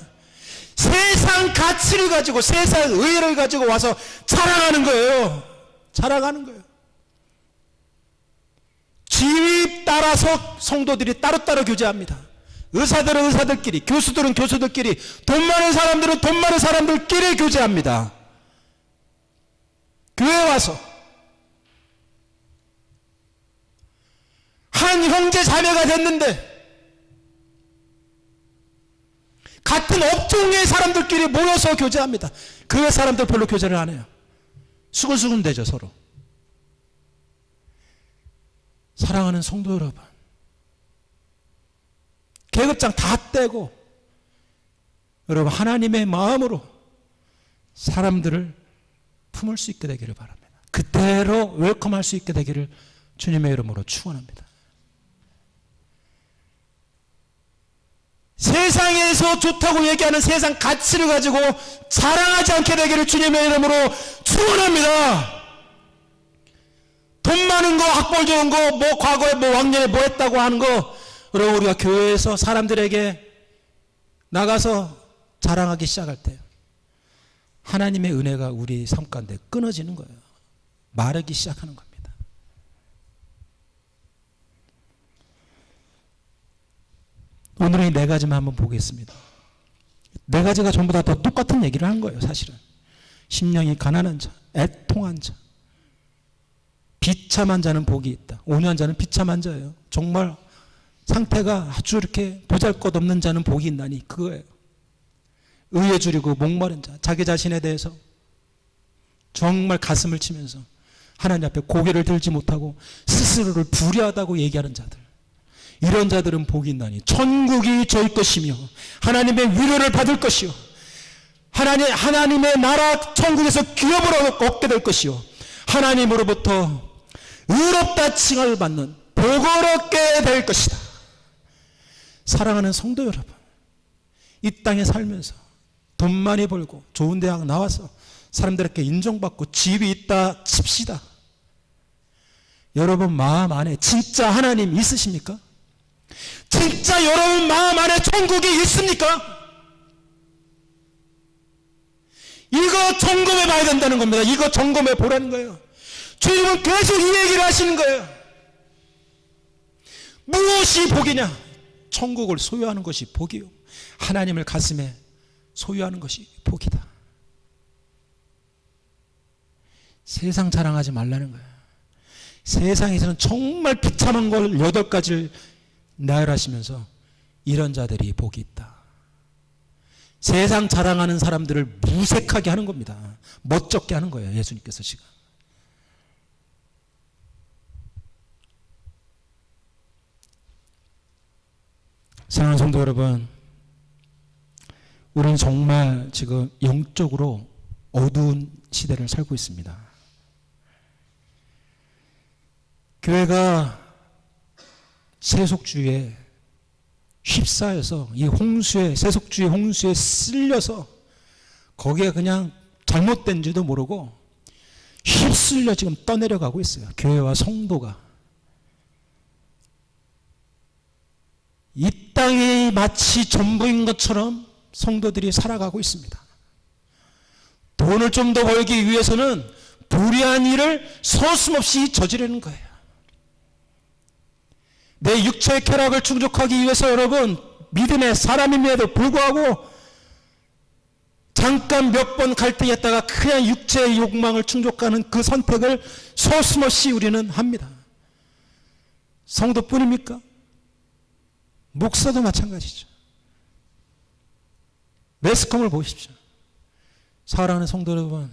세상 가치를 가지고 세상 의를 가지고 와서 자랑하는 거예요. 자랑하는 거예요. 지위 따라서 성도들이 따로따로 교제합니다. 의사들은 의사들끼리, 교수들은 교수들끼리, 돈 많은 사람들은 돈 많은 사람들끼리 교제합니다. 교회에 와서 한 형제 자매가 됐는데 같은 업종의 사람들끼리 모여서 교제합니다. 교회 사람들 별로 교제를 안 해요. 수근수근 대죠, 서로. 사랑하는 성도 여러분, 계급장 다 떼고 여러분 하나님의 마음으로 사람들을 품을 수 있게 되기를 바랍니다. 그대로 웰컴할 수 있게 되기를 주님의 이름으로 축원합니다. 세상에서 좋다고 얘기하는 세상 가치를 가지고 자랑하지 않게 되기를 주님의 이름으로 축원합니다. 돈 많은 거, 학벌 좋은 거, 뭐 과거에 뭐 왕년에 뭐 했다고 하는 거, 여러분 우리가 교회에서 사람들에게 나가서 자랑하기 시작할 때 하나님의 은혜가 우리 삶 가운데 끊어지는 거예요. 마르기 시작하는 겁니다. 오늘은 이 네 가지만 한번 보겠습니다. 네 가지가 전부 다 똑같은 얘기를 한 거예요. 사실은 심령이 가난한 자, 애통한 자, 비참한 자는 복이 있다. 온유한 자는 비참한 자예요. 정말 상태가 아주 이렇게 보잘것없는 자는 복이 있나니 그거예요. 의에 줄이고 목마른 자, 자기 자신에 대해서 정말 가슴을 치면서 하나님 앞에 고개를 들지 못하고 스스로를 불의하다고 얘기하는 자들, 이런 자들은 복이 있나니 천국이 저희 것이며 하나님의 위로를 받을 것이요 하나님의 나라 천국에서 기업을 얻게 될 것이요 하나님으로부터 의롭다 칭함을 받는 복을 얻게 될 것이다. 사랑하는 성도 여러분, 이 땅에 살면서 돈 많이 벌고 좋은 대학 나와서 사람들에게 인정받고 집이 있다 칩시다. 여러분 마음 안에 진짜 하나님 있으십니까? 진짜 여러분 마음 안에 천국이 있습니까? 이거 점검해 봐야 된다는 겁니다. 이거 점검해 보라는 거예요. 주님은 계속 이 얘기를 하시는 거예요. 무엇이 복이냐? 천국을 소유하는 것이 복이요 하나님을 가슴에 소유하는 것이 복이다. 세상 자랑하지 말라는 거예요. 세상에서는 정말 비참한 걸 8가지를 나열하시면서 이런 자들이 복이 있다. 세상 자랑하는 사람들을 무색하게 하는 겁니다. 멋쩍게 하는 거예요. 예수님께서 지금. 사랑하는 성도 여러분, 우리는 정말 지금 영적으로 어두운 시대를 살고 있습니다. 교회가 세속주의에 휩싸여서 이 홍수에, 세속주의 홍수에 쓸려서 거기에 그냥 잘못된지도 모르고 휩쓸려 지금 떠내려가고 있어요. 교회와 성도가. 이 땅이 마치 전부인 것처럼 성도들이 살아가고 있습니다. 돈을 좀 더 벌기 위해서는 불의한 일을 서슴없이 저지르는 거예요. 내 육체의 쾌락을 충족하기 위해서 여러분 믿음의 사람임에도 불구하고 잠깐 몇 번 갈등했다가 그냥 육체의 욕망을 충족하는 그 선택을 서슴없이 우리는 합니다. 성도뿐입니까? 목사도 마찬가지죠. 매스컴을 보십시오. 사랑하는 성도 여러분,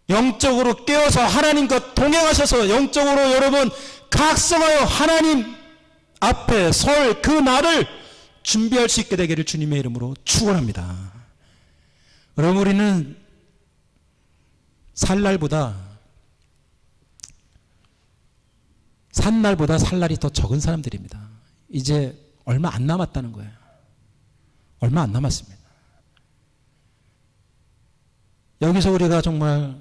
영적으로 깨어서 하나님과 동행하셔서 영적으로 여러분 각성하여 하나님 앞에 설 그 날을 준비할 수 있게 되기를 주님의 이름으로 축원합니다. 여러분, 우리는 살 날보다 산 날보다 살 날이 더 적은 사람들입니다. 이제 얼마 안 남았다는 거예요. 얼마 안 남았습니다. 여기서 우리가 정말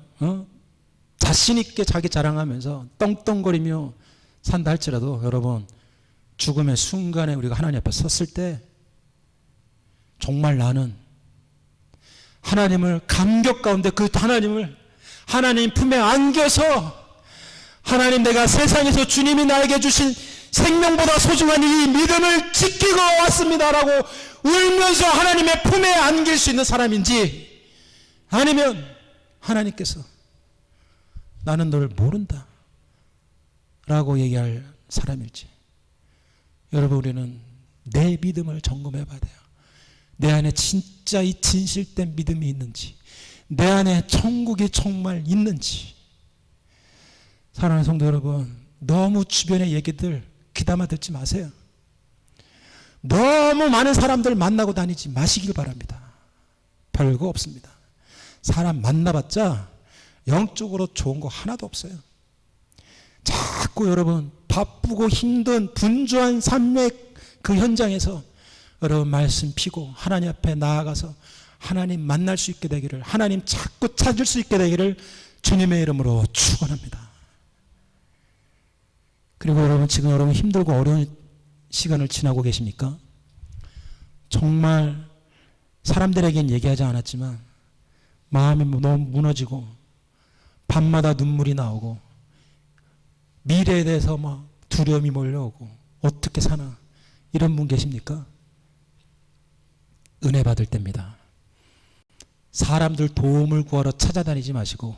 자신 있게 자기 자랑하면서 떵떵거리며 산다 할지라도 여러분, 죽음의 순간에 우리가 하나님 앞에 섰을 때 정말 나는 하나님을 감격 가운데 그 하나님을 하나님 품에 안겨서 하나님, 내가 세상에서 주님이 나에게 주신 생명보다 소중한 이 믿음을 지키고 왔습니다라고 울면서 하나님의 품에 안길 수 있는 사람인지, 아니면 하나님께서 나는 너를 모른다 라고 얘기할 사람일지. 여러분, 우리는 내 믿음을 점검해 봐야 돼요. 내 안에 진짜 이 진실된 믿음이 있는지, 내 안에 천국이 정말 있는지. 사랑하는 성도 여러분, 너무 주변의 얘기들 귀담아 듣지 마세요. 너무 많은 사람들 만나고 다니지 마시길 바랍니다. 별거 없습니다. 사람 만나봤자 영적으로 좋은 거 하나도 없어요. 자꾸 여러분 바쁘고 힘든 분주한 삶의 그 현장에서 여러분 말씀 피고 하나님 앞에 나아가서 하나님 만날 수 있게 되기를, 하나님 자꾸 찾을 수 있게 되기를 주님의 이름으로 축원합니다. 그리고 여러분, 지금 여러분 힘들고 어려운 시간을 지나고 계십니까? 정말 사람들에겐 얘기하지 않았지만 마음이 너무 무너지고 밤마다 눈물이 나오고 미래에 대해서 막 두려움이 몰려오고 어떻게 사나, 이런 분 계십니까? 은혜 받을 때입니다. 사람들 도움을 구하러 찾아다니지 마시고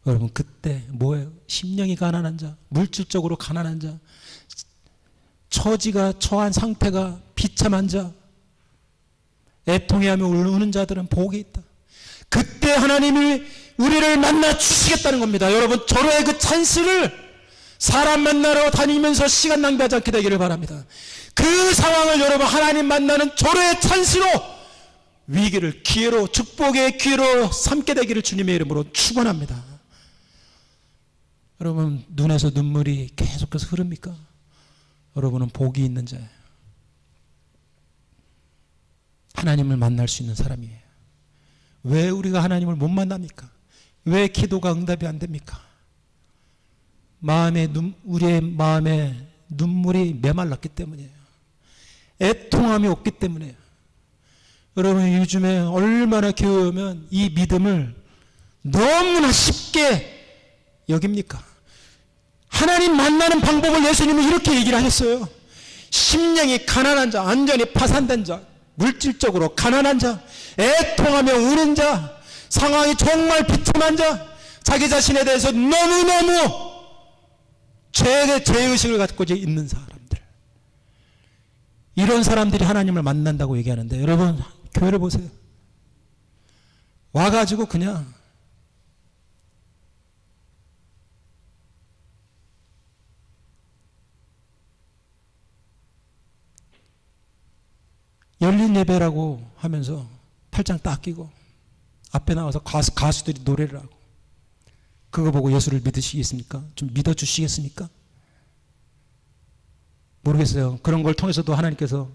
여러분, 그때 뭐예요? 심령이 가난한 자, 물질적으로 가난한 자, 처지가 처한 상태가 비참한 자, 애통해하며 우는 자들은 복이 있다. 그때 하나님이 우리를 만나 주시겠다는 겁니다. 여러분, 절호의 그 찬스를 사람 만나러 다니면서 시간 낭비하지 않게 되기를 바랍니다. 그 상황을 여러분, 하나님 만나는 절호의 찬스로 위기를 기회로, 축복의 기회로 삼게 되기를 주님의 이름으로 축원합니다. 여러분, 눈에서 눈물이 계속해서 흐릅니까? 여러분은 복이 있는 자예요. 하나님을 만날 수 있는 사람이에요. 왜 우리가 하나님을 못 만납니까? 왜 기도가 응답이 안 됩니까? 우리의 마음에 눈물이 메말랐기 때문이에요. 애통함이 없기 때문이에요. 여러분, 요즘에 얼마나 교회 오면 이 믿음을 너무나 쉽게 여깁니까? 하나님 만나는 방법을 예수님은 이렇게 얘기를 하셨어요. 심령이 가난한 자, 완전히 파산된 자, 물질적으로 가난한 자, 애통하며 우는 자, 상황이 정말 비참한 자, 자기 자신에 대해서 너무너무 죄의식을 갖고 있는 사람들, 이런 사람들이 하나님을 만난다고 얘기하는데, 여러분 교회를 보세요. 와가지고 그냥 열린 예배라고 하면서 팔짱 딱 끼고 앞에 나와서 가수들이 노래를 하고, 그거 보고 예수를 믿으시겠습니까? 좀 믿어주시겠습니까? 모르겠어요. 그런 걸 통해서도 하나님께서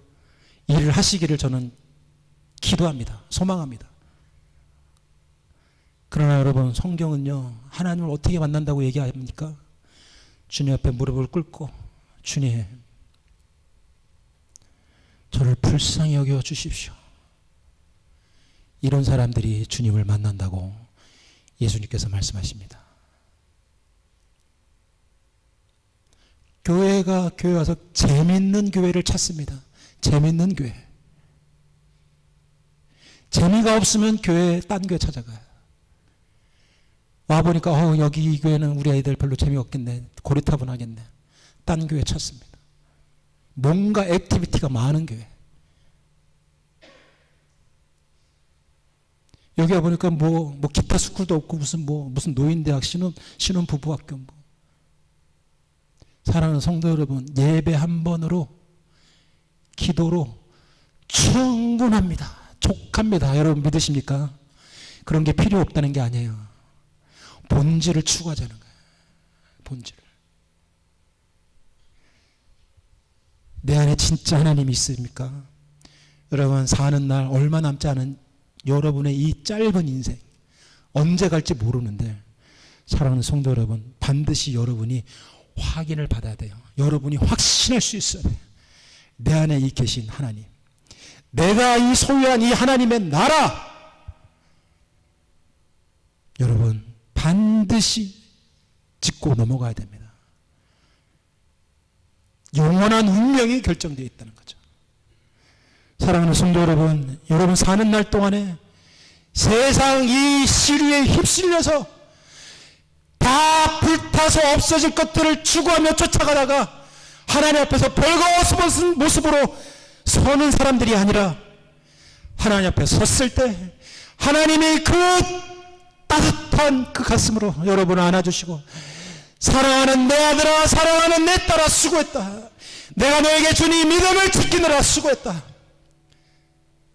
일을 하시기를 저는 기도합니다. 소망합니다. 그러나 여러분, 성경은요, 하나님을 어떻게 만난다고 얘기합니까? 주님 앞에 무릎을 꿇고, 주님, 저를 불쌍히 여겨 주십시오. 이런 사람들이 주님을 만난다고 예수님께서 말씀하십니다. 교회 와서 재밌는 교회를 찾습니다. 재밌는 교회. 재미가 없으면 딴 교회 찾아가요. 와보니까 여기 이 교회는 우리 아이들 별로 재미없겠네, 고리타분하겠네, 딴 교회 찾습니다. 뭔가 액티비티가 많은 교회. 여기 와보니까 뭐 기타 스쿨도 없고 무슨 노인대학 신혼 부부학교 사랑하는 성도 여러분, 예배 한 번으로, 기도로 충분합니다. 족합니다. 여러분 믿으십니까? 그런 게 필요 없다는 게 아니에요. 본질을 추구하자는 거예요. 본질을. 내 안에 진짜 하나님이 있습니까? 여러분, 사는 날 얼마 남지 않은 여러분의 이 짧은 인생, 언제 갈지 모르는데, 사랑하는 성도 여러분, 반드시 여러분이 확인을 받아야 돼요. 여러분이 확신할 수 있어야 돼요. 내 안에 이 계신 하나님, 내가 이 소유한 이 하나님의 나라, 여러분 반드시 짚고 넘어가야 됩니다. 영원한 운명이 결정되어 있다는 거죠. 사랑하는 성도 여러분, 여러분 사는 날 동안에 세상 이 시류에 휩쓸려서 다 불타서 없어질 것들을 추구하며 쫓아가다가 하나님 앞에서 벌거벗은 모습으로 서는 사람들이 아니라, 하나님 앞에 섰을 때 하나님이 그 따뜻한 그 가슴으로 여러분을 안아주시고, 사랑하는 내 아들아, 사랑하는 내 딸아, 수고했다. 내가 너에게 준 이 믿음을 지키느라 수고했다.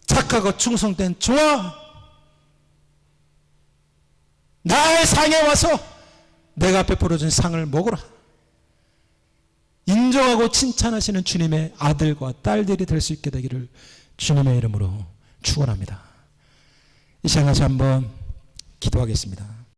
착하고 충성된 종아, 나의 상에 와서 내가 베풀어준 상을 먹어라. 인정하고 칭찬하시는 주님의 아들과 딸들이 될 수 있게 되기를 주님의 이름으로 축원합니다. 이 시간 같이 한번 기도하겠습니다.